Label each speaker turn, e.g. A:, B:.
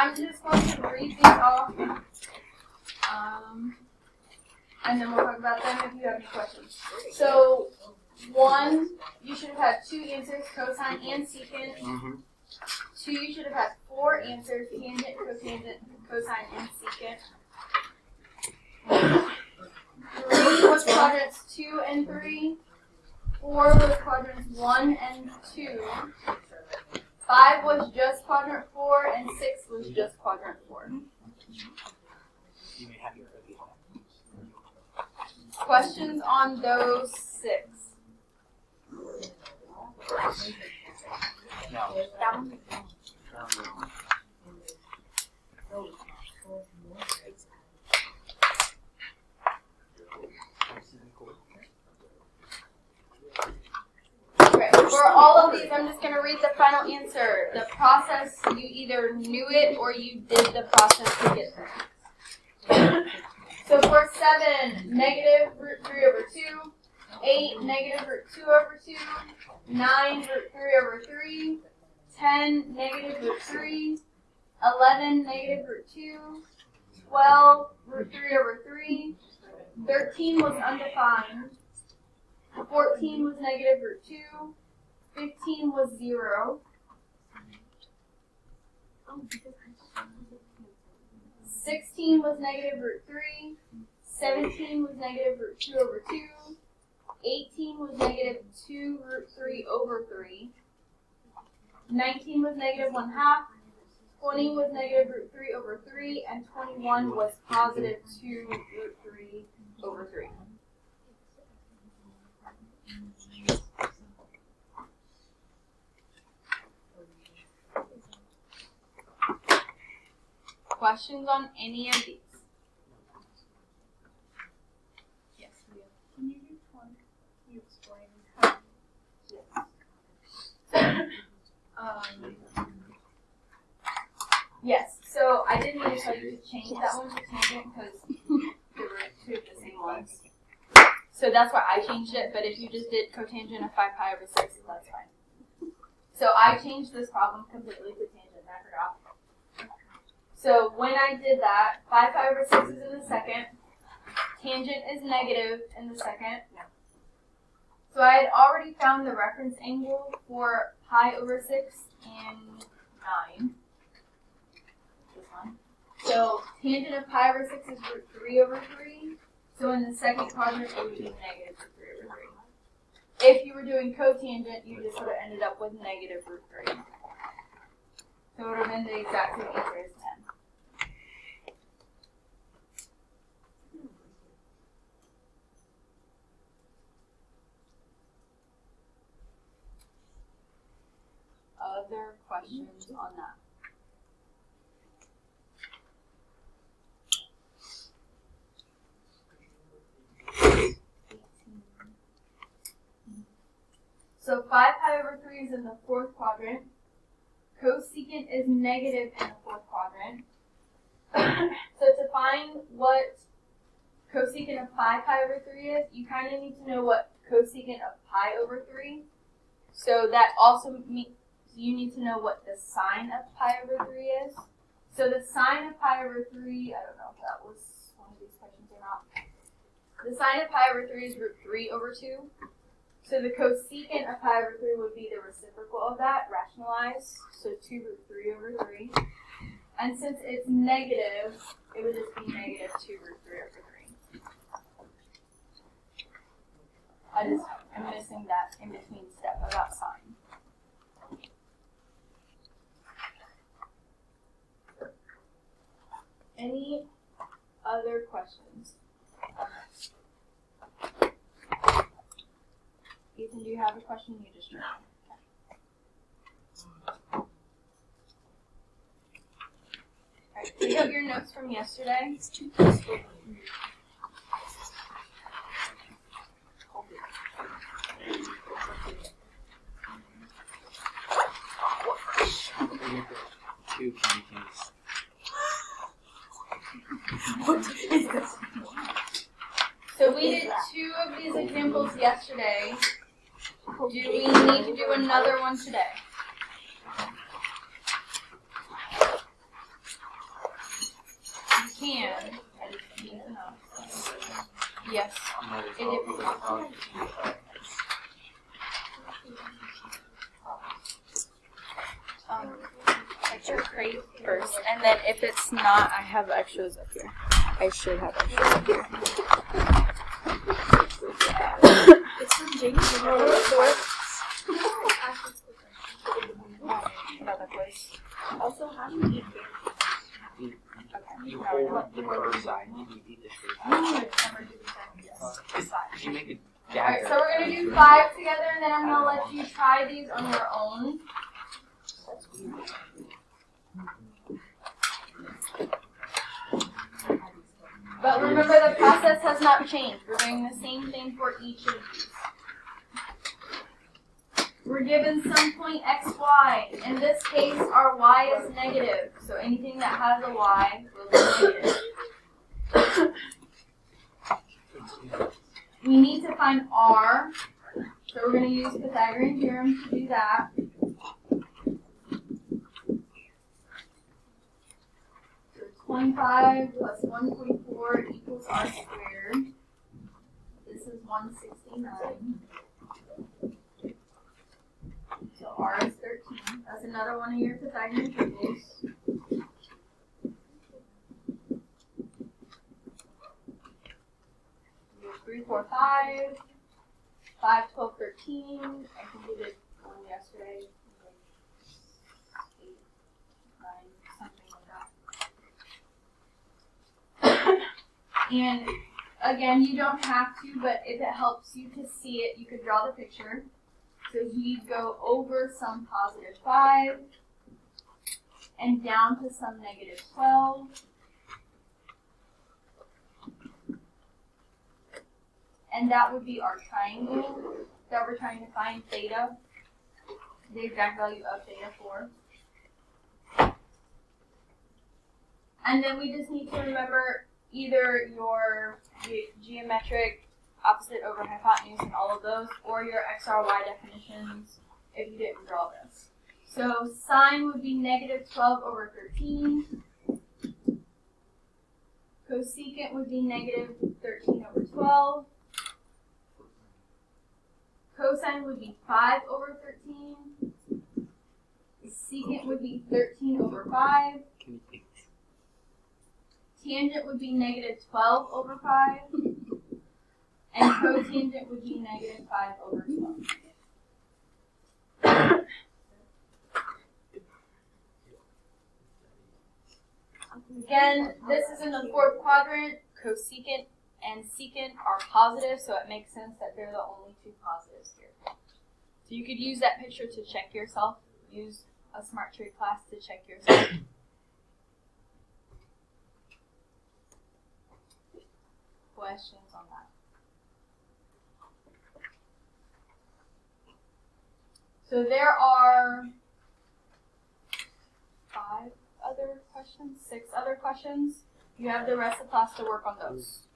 A: I'm just going to read these off, and then we'll talk about them if you have any questions. So, 1, you should have had 2 answers, cosine and secant. 2, you should have had 4 answers, tangent, cosine, and secant. 3 was quadrants 2 and 3. 4 was quadrants 1 and 2. 5 was just quadrant 4, and 6 was just quadrant 4.
B: You may have your
A: Questions on those 6?
B: No.
A: Okay, for all of these, I'm just going to read the final answer. The process, you either knew it or you did the process to get there. So for 7, negative root 3 over 2. 8, negative root 2 over 2. 9, root 3 over 3. 10, negative root 3. 11, negative root 2. 12, root 3 over 3. 13 was undefined. 14 was negative root 2. 15 was 0. 16 was negative root 3. 17 was negative root 2 over 2. 18 was negative 2 root 3 over 3. 19 was negative 1/2. 20 was negative root 3 over 3. And 21 was positive 2 root 3 over 3. Questions on any of these? Yes, we have.
C: Can you do 20? Can you explain how?
A: Yes, so I didn't need to tell you to change that one to tangent because there were 2 of the same ones. So that's why I changed it, but if you just did cotangent of 5 pi over 6, that's fine. So I changed this problem completely to tangent, and I forgot. So when I did that, 5 pi over 6 is in the second. Tangent is negative in the second. So I had already found the reference angle for pi over 6 and 9. This one. So tangent of pi over 6 is root 3 over 3. So in the second quadrant, it would be negative root 3 over 3. If you were doing cotangent, you just would have ended up with negative root 3. So it would have been the exact same answer as 10. Other questions on that? So 5 pi over 3 is in the fourth quadrant. Cosecant is negative in the fourth quadrant. So to find what cosecant of 5 pi over 3 is, you kind of need to know what cosecant of pi over 3. So that also means you need to know what the sine of pi over 3 is. So the sine of pi over 3, I don't know if that was one of these questions or not. The sine of pi over 3 is root 3 over 2. So the cosecant of pi over 3 would be the reciprocal of that, rationalized. So 2 root 3 over 3. And since it's negative, it would just be negative 2 root 3 over 3. I just am missing that in between step about sine. Any other questions? Ethan, do you have a question? You just turned. Alright, pick up your notes from yesterday.
B: Two candy canes.
A: What is this? So we did 2 of these examples yesterday. Do we need to do another one today? can. I just need to know. Yes. Picture crate first, and then if it's not, I have extras up here. I should have extras up here.
C: It's from James.
A: Another place.
C: Also, how do you eat
B: You hold the curve side and you eat the straight side. Did you make a
A: Alright,
B: dagger?
A: so we're gonna do 5 together, and then I'm gonna let you try these on your own. But remember, the process has not changed. We're doing the same thing for each of these. We're given some point x, y. In this case, our y is negative. So anything that has a y will be negative. We need to find r. So we're going to use Pythagorean theorem to do that. So 25 plus 144 equals r squared. This is 169. So r is 13. That's another one of your Pythagorean triples. 3, 4, 5. 5, 12, 13. I completed one yesterday. 8, 9, something like that. And again, you don't have to, but if it helps you to see it, you could draw the picture. So you'd go over some positive 5 and down to some negative 12. And that would be our triangle that we're trying to find theta, the exact value of theta for. And then we just need to remember either your geometric opposite over hypotenuse and all of those, or your x, r, y definitions if you didn't draw this. So sine would be negative 12 over 13. Cosecant would be negative 13 over 12. Cosine would be 5 over 13. Secant would be 13 over 5. Tangent would be negative 12 over 5. And cotangent would be negative 5 over 12. Again, this is in the fourth quadrant. Cosecant and secant are positive, so it makes sense that they're the only two positives here. So you could use that picture to check yourself. Use a smart trig class to check yourself. Questions on that? So there are 5 other questions, 6 other questions. You have the rest of the class to work on those.